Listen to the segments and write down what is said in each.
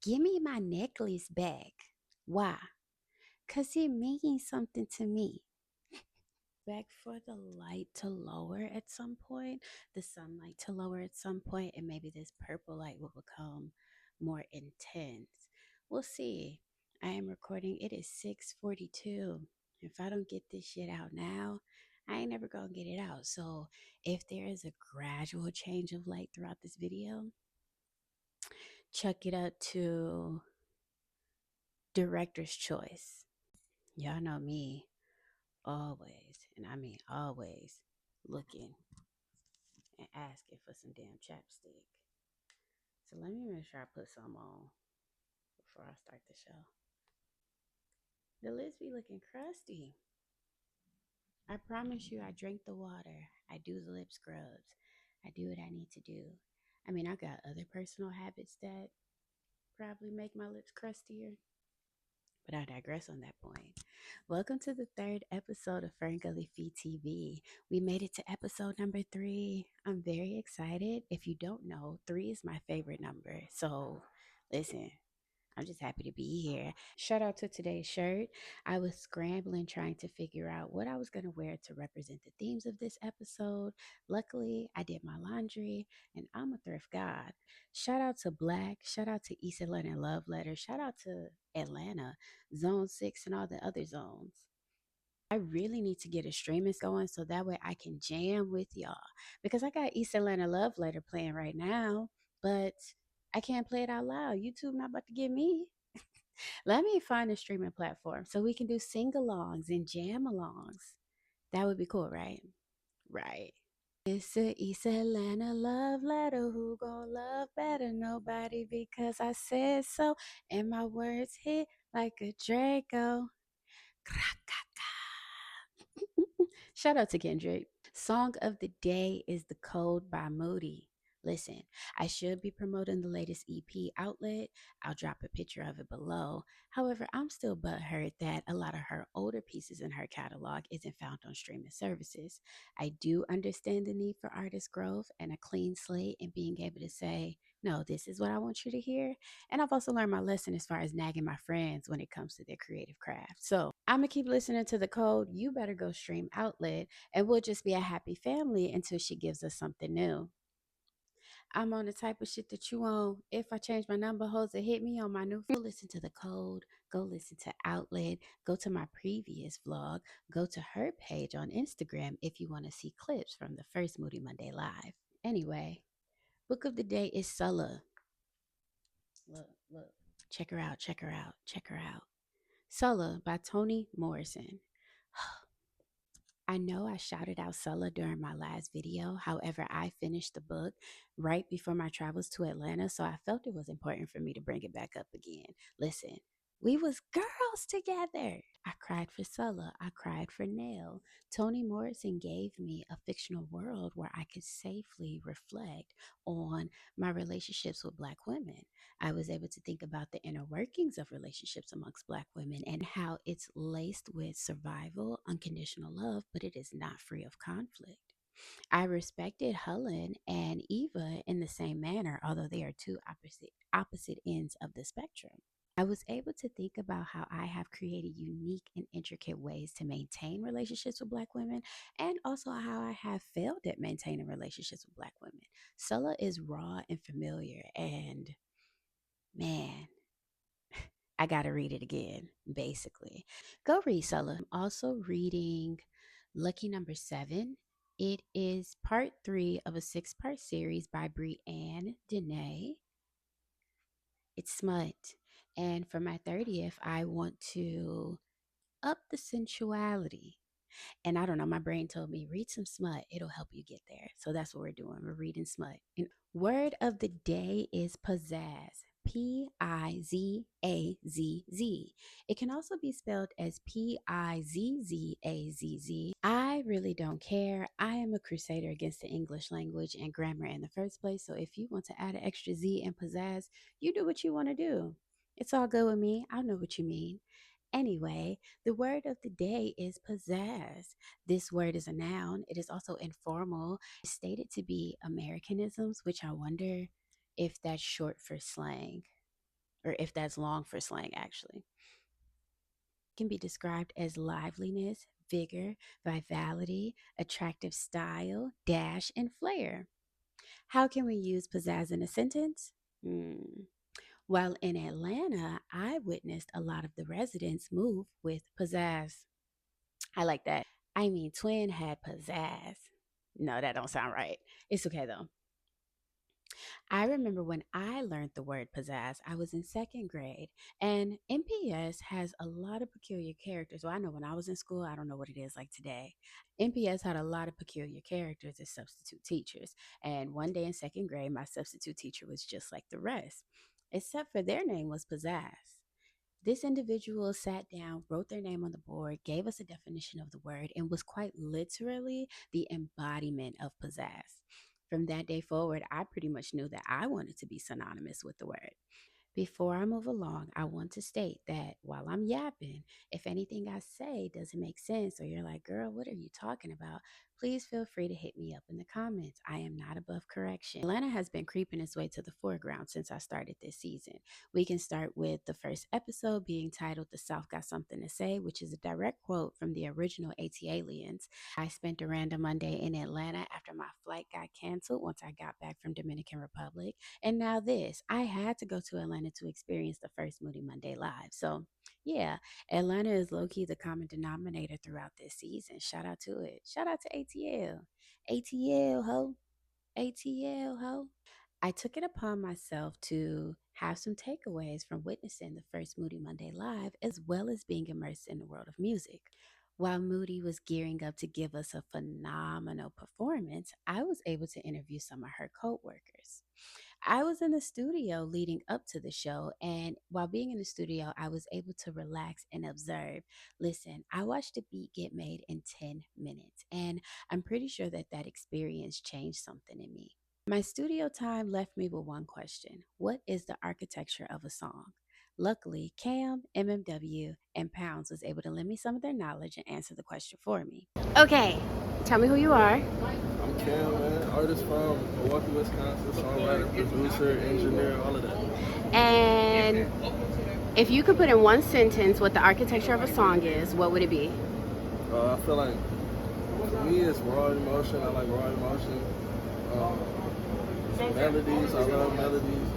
Give me my necklace back. Why? Because it means something to me. Back for the light to lower at some point, the sunlight to lower at some point, and maybe this purple light will become more intense. We'll see. I am recording. It is 6:42. If I don't get this shit out now, I ain't never gonna get it out. So if there is a gradual change of light throughout this video, chuck it up to director's choice. Y'all know me, always, and I mean always, looking and asking for some damn chapstick. So let me make sure I put some on before I start the show. The lips be looking crusty. I promise you, I drink the water. I do the lip scrubs. I do what I need to do. I mean, I got other personal habits that probably make my lips crustier, but I digress on that point. Welcome to the third episode of Ferngully Feed TV. We made it to episode number 3. I'm very excited. If you don't know, 3 is my favorite number. So listen, I'm just happy to be here. Shout out to today's shirt. I was scrambling trying to figure out what I was going to wear to represent the themes of this episode. Luckily, I did my laundry and I'm a thrift god. Shout out to Black. Shout out to East Atlanta Love Letter. Shout out to Atlanta, Zone 6, and all the other zones. I really need to get a streaming going so that way I can jam with y'all. Because I got East Atlanta Love Letter playing right now, but I can't play it out loud. YouTube not about to get me. Let me find a streaming platform so we can do sing-alongs and jam-alongs. That would be cool, right? Right. It's a East Atlanta love letter. Who gon' love better? Nobody, because I said so. And my words hit like a Draco. Shout out to Kendrick. Song of the day is The Code by Moody. Listen, I should be promoting the latest EP outlet. I'll drop a picture of it below. However, I'm still butthurt that a lot of her older pieces in her catalog isn't found on streaming services. I do understand the need for artist growth and a clean slate and being able to say, no, this is what I want you to hear. And I've also learned my lesson as far as nagging my friends when it comes to their creative craft. So I'm going to keep listening to The Code. You better go stream Outlet and we'll just be a happy family until she gives us something new. I'm on the type of shit that you on. If I change my number, hoes that hit me on my new phone. Go listen to The Code. Go listen to Outlet. Go to my previous vlog. Go to her page on Instagram if you want to see clips from the first Moody Monday Live. Anyway, book of the day is Sulla. Look, look. Check her out, check her out, check her out. Sulla by Toni Morrison. I know I shouted out Sulla during my last video. However, I finished the book right before my travels to Atlanta, so I felt it was important for me to bring it back up again. Listen, we was girls together. I cried for Sulla. I cried for Nell. Toni Morrison gave me a fictional world where I could safely reflect on my relationships with Black women. I was able to think about the inner workings of relationships amongst Black women and how it's laced with survival, unconditional love, but it is not free of conflict. I respected Helen and Eva in the same manner, although they are two opposite ends of the spectrum. I was able to think about how I have created unique and intricate ways to maintain relationships with Black women and also how I have failed at maintaining relationships with Black women. Sulla is raw and familiar, and man, I got to read it again, basically. Go read Sulla. I'm also reading Lucky Number 7. It is part 3 of a 6-part series by Brianne Deney. It's smut. And for my 30th, I want to up the sensuality. And I don't know, my brain told me, read some smut. It'll help you get there. So that's what we're doing. We're reading smut. And word of the day is pizzazz. Pizzazz. It can also be spelled as Pizzazz. I really don't care. I am a crusader against the English language and grammar in the first place. So if you want to add an extra Z and pizzazz, you do what you want to do. It's all good with me. I know what you mean. Anyway, the word of the day is pizzazz. This word is a noun. It is also informal. It's stated to be Americanisms, which I wonder if that's short for slang. or if that's long for slang, actually. Can be described as liveliness, vigor, vitality, attractive style, dash, and flair. How can we use pizzazz in a sentence? Hmm. While in Atlanta, I witnessed a lot of the residents move with pizzazz. I like that. I mean, Twin had pizzazz. No, that don't sound right. It's okay though. I remember when I learned the word pizzazz, I was in second grade, and NPS has a lot of peculiar characters. Well, I know when I was in school, I don't know what it is like today. NPS had a lot of peculiar characters as substitute teachers, and one day in second grade, my substitute teacher was just like the rest, except for their name was pizzazz. This individual sat down, wrote their name on the board, gave us a definition of the word, and was quite literally the embodiment of pizzazz. From that day forward, I pretty much knew that I wanted to be synonymous with the word. Before I move along, I want to state that while I'm yapping, if anything I say doesn't make sense or you're like, girl, what are you talking about? Please feel free to hit me up in the comments. I am not above correction. Atlanta has been creeping its way to the foreground since I started this season. We can start with the first episode being titled The South Got Something to Say, which is a direct quote from the original ATL Aliens. I spent a random Monday in Atlanta after my flight got canceled once I got back from Dominican Republic. And now this, I had to go to Atlanta to experience the first Moody Monday live. So yeah, Atlanta is low-key the common denominator throughout this season. Shout out to it. Shout out to ATL. ATL ho. ATL ho. I took it upon myself to have some takeaways from witnessing the first Moody Monday live, as well as being immersed in the world of music. While Moody was gearing up to give us a phenomenal performance, I was able to interview some of her co-workers. I was in the studio leading up to the show, and while being in the studio, I was able to relax and observe. Listen, I watched a beat get made in 10 minutes, and I'm pretty sure that that experience changed something in me. My studio time left me with one question: what is the architecture of a song? Luckily, Cam, MMW, and Pounds was able to lend me some of their knowledge and answer the question for me. Okay, tell me who you are. I'm Cam, man. Artist from Milwaukee, Wisconsin. Songwriter, producer, engineer, all of that. And if you could put in one sentence what the architecture of a song is, what would it be? I feel like for me, it's raw emotion. I like raw emotion. Melodies, I love melodies.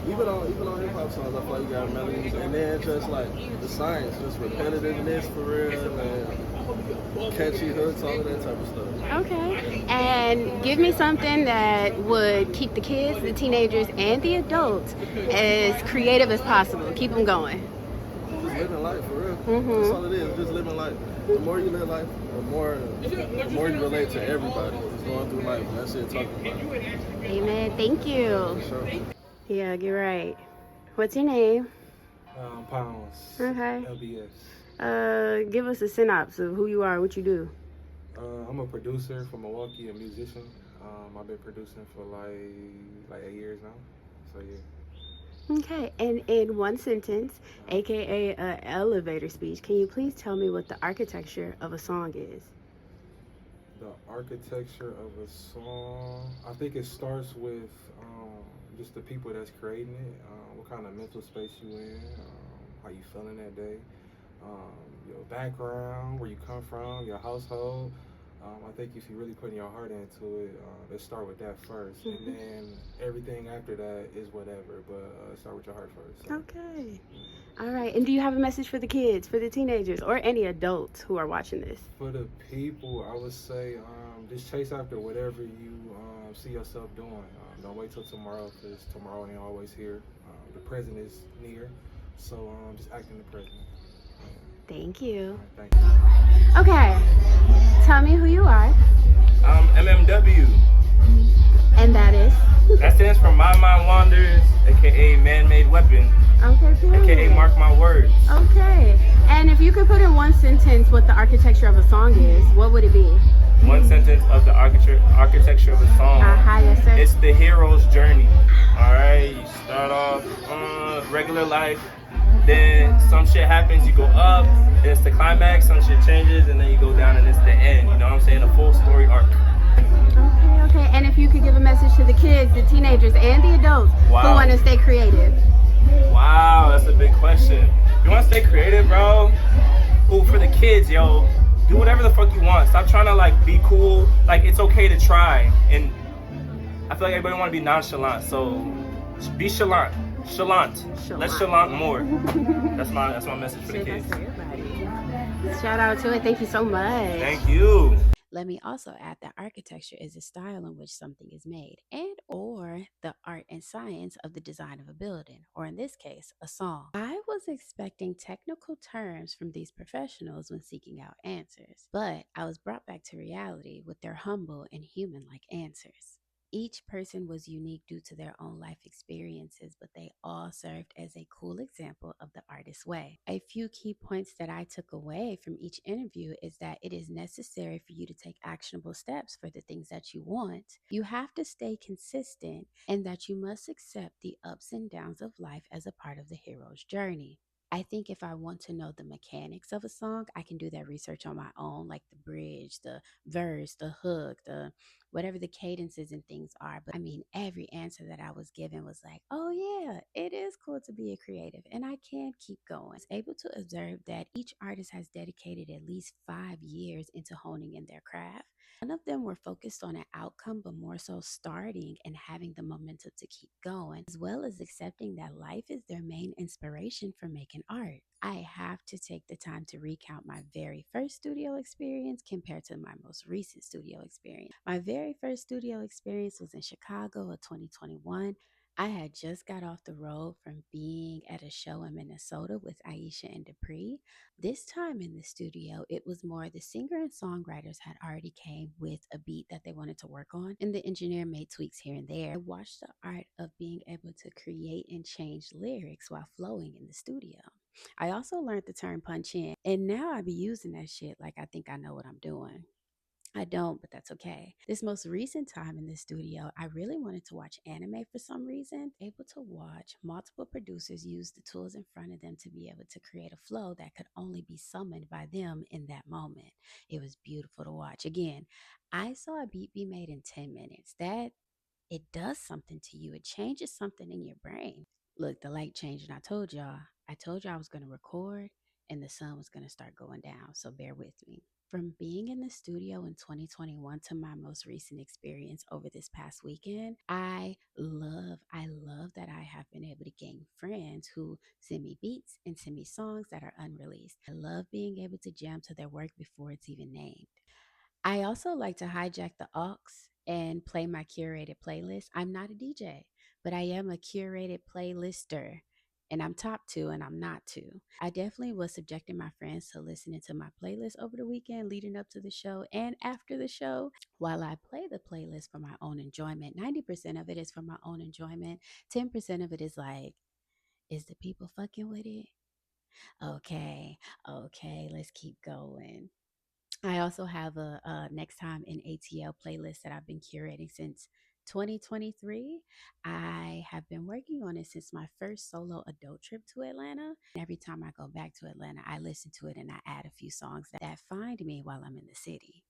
Even on hip hop songs, I feel like you got melodies. And then just like the science, just repetitiveness for real, and catchy hooks, all of that type of stuff. Okay. And give me something that would keep the kids, the teenagers, and the adults as creative as possible. Keep them going. Just living life for real. That's all it is. Just living life. The more you live life, the more you relate to everybody. Just going through life. That's it. Talking about it. Amen. Thank you. For sure. Yeah, you're right. What's your name? Pounds. Okay. LBS. Give us a synopsis of who you are, what you do. I'm a producer from Milwaukee, a musician. I've been producing for like 8 years now. So yeah. Okay, and in one sentence, aka an elevator speech, can you please tell me what the architecture of a song is? The architecture of a song, I think it starts with just the people that's creating it, what kind of mental space you in, how you feeling that day, your background, where you come from, your household. I think if you're really putting your heart into it, let's start with that first, and then everything after that is whatever, but start with your heart first. So. Okay. All right, and do you have a message for the kids, for the teenagers, or any adults who are watching this? For the people, I would say just chase after whatever you see yourself doing. Don't wait till tomorrow, because tomorrow ain't always here. The present is near, so just act in the present. Thank you. Right, thank you. Okay, tell me who you are. I'm MMW. And that is? That stands for My Mind Wanders, aka Man-Made Weapon, Okay, period. aka Mark My Words. Okay, and if you could put in one sentence what the architecture of a song is, what would it be? One sentence of the architecture of a song. Yes, sir. It's the hero's journey. Alright, you start off regular life, then some shit happens, you go up, then it's the climax, some shit changes, and then you go down and it's the end. You know what I'm saying? A full story arc. Okay. And if you could give a message to the kids, the teenagers, and the adults who want to stay creative. Wow. that shit. If you want to stay creative, bro, ooh, for the kids, yo, do whatever the fuck you want. Stop trying to like be cool. Like it's okay to try, and I feel like everybody want to be nonchalant. So be chalant, chalant. Let's chalant more. That's my message for the Shit, that's kids. for everybody. Shout out to it. Thank you so much. Thank you. Let me also add that architecture is the style in which something is made and or the art and science of the design of a building, or in this case, a song. I was expecting technical terms from these professionals when seeking out answers, but I was brought back to reality with their humble and human-like answers. Each person was unique due to their own life experiences, but they all served as a cool example of the artist's way. A few key points that I took away from each interview is that it is necessary for you to take actionable steps for the things that you want. You have to stay consistent, and that you must accept the ups and downs of life as a part of the hero's journey. I think if I want to know the mechanics of a song, I can do that research on my own, like the bridge, the verse, the hook, the whatever the cadences and things are. But I mean, every answer that I was given was like, oh, yeah, it is cool to be a creative and I can keep going. I was able to observe that each artist has dedicated at least 5 years into honing in their craft. None of them were focused on an outcome, but more so starting and having the momentum to keep going, as well as accepting that life is their main inspiration for making art. I have to take the time to recount my very first studio experience compared to my most recent studio experience. My very first studio experience was in Chicago of 2021. I had just got off the road from being at a show in Minnesota with Aisha and Dupree. This time in the studio, it was more the singer and songwriters had already came with a beat that they wanted to work on, and the engineer made tweaks here and there. I watched the art of being able to create and change lyrics while flowing in the studio. I also learned the term punch in, and now I be using that shit like I think I know what I'm doing. I don't, but that's okay. This most recent time in the studio, I really wanted to watch anime for some reason. Able to watch multiple producers use the tools in front of them to be able to create a flow that could only be summoned by them in that moment. It was beautiful to watch. Again, I saw a beat be made in 10 minutes. That it does something to you. It changes something in your brain. Look, the light changed, and I told y'all. I told y'all I was going to record, and the sun was going to start going down. So bear with me. From being in the studio in 2021 to my most recent experience over this past weekend, I love that I have been able to gain friends who send me beats and send me songs that are unreleased. I love being able to jam to their work before it's even named. I also like to hijack the aux and play my curated playlist. I'm not a DJ, but I am a curated playlister. And I'm top two and I'm not two. I definitely was subjecting my friends to listening to my playlist over the weekend leading up to the show and after the show. While I play the playlist for my own enjoyment, 90% of it is for my own enjoyment. 10% of it is like, is the people fucking with it? Okay, okay, let's keep going. I also have a next time in ATL playlist that I've been curating since 2023. I have been working on it since my first solo adult trip to Atlanta. Every time I go back to Atlanta, I listen to it and I add a few songs that find me while I'm in the city.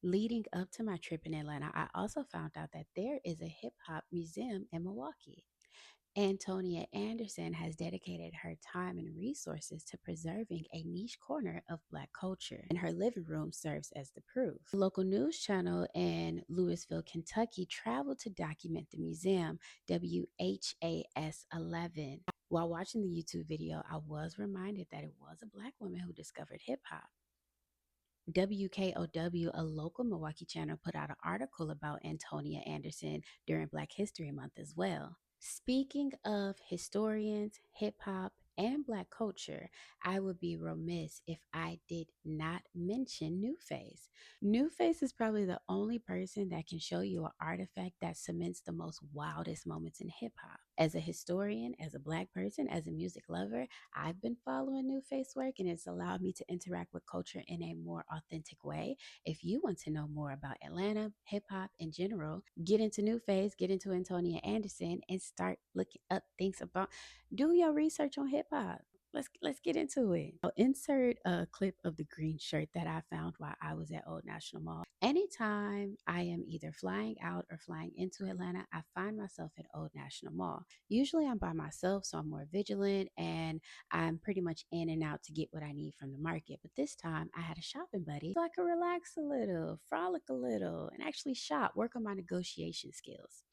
Leading up to my trip in Atlanta, I also found out that there is a hip hop museum in Milwaukee. Antonia Anderson has dedicated her time and resources to preserving a niche corner of Black culture, and her living room serves as the proof. The local news channel in Louisville, Kentucky, traveled to document the museum, WHAS 11. While watching the YouTube video, I was reminded that it was a Black woman who discovered hip hop. WKOW, a local Milwaukee channel, put out an article about Antonia Anderson during Black History Month as well. Speaking of historians, hip hop, and Black culture, I would be remiss if I did not mention Newface. Newface is probably the only person that can show you an artifact that cements the most wildest moments in hip hop. As a historian, as a Black person, as a music lover, I've been following Newface work and it's allowed me to interact with culture in a more authentic way. If you want to know more about Atlanta, hip hop in general, get into Newface, get into Antonia Anderson, and start looking up things about, do your research on hip hop. Let's get into it. I'll insert a clip of the green shirt that I found while I was at Old National Mall. Anytime I am either flying out or flying into Atlanta, I find myself at Old National Mall. Usually I'm by myself, so I'm more vigilant and I'm pretty much in and out to get what I need from the market. But this time I had a shopping buddy so I could relax a little, frolic a little, and actually shop, work on my negotiation skills.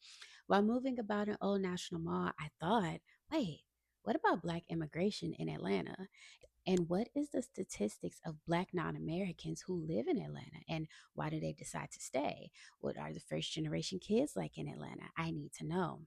While moving about in Old National Mall, I thought, wait, what about Black immigration in Atlanta? And what is the statistics of Black non Americans who live in Atlanta? And why do they decide to stay? What are the first generation kids like in Atlanta? I need to know.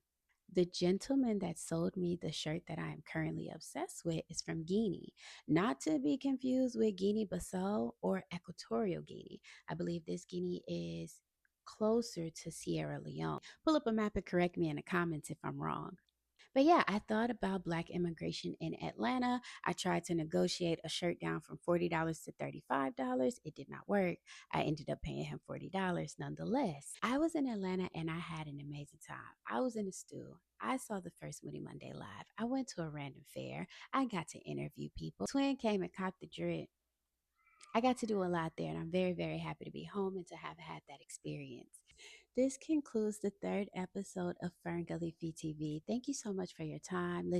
The gentleman that sold me the shirt that I am currently obsessed with is from Guinea, not to be confused with Guinea Bissau or Equatorial Guinea. I believe this Guinea is closer to Sierra Leone. Pull up a map and correct me in the comments if I'm wrong. But yeah, I thought about Black immigration in Atlanta. I tried to negotiate a shirt down from $40 to $35. It did not work. I ended up paying him $40 nonetheless. I was in Atlanta and I had an amazing time. I was in a stew. I saw the first Moody Monday live. I went to a random fair. I got to interview people. Twin came and caught the drip. I got to do a lot there, and I'm very, very happy to be home and to have had that experience. This concludes the third episode of Fern Gully VTV. Thank you so much for your time.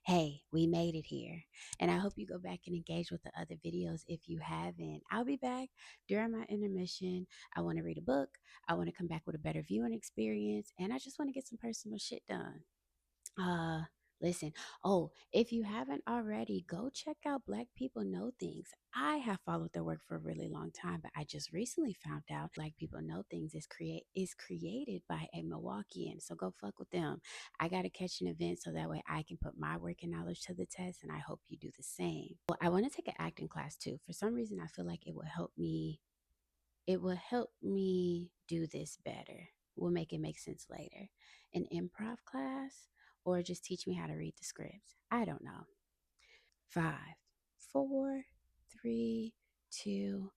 Hey, we made it here. And I hope you go back and engage with the other videos if you haven't. I'll be back during my intermission. I want to read a book. I want to come back with a better viewing experience. And I just want to get some personal shit done. Uh, Listen. Oh, if you haven't already, go check out Black People Know Things. I have followed their work for a really long time, but I just recently found out Black People Know Things is created by a Milwaukeean. So go fuck with them. I gotta catch an event so that way I can put my working knowledge to the test, and I hope you do the same. Well, I want to take an acting class too. For some reason, I feel like it will help me do this better. Will make it make sense later. An improv class or just teach me how to read the scripts. I don't know. Five, four, three, two,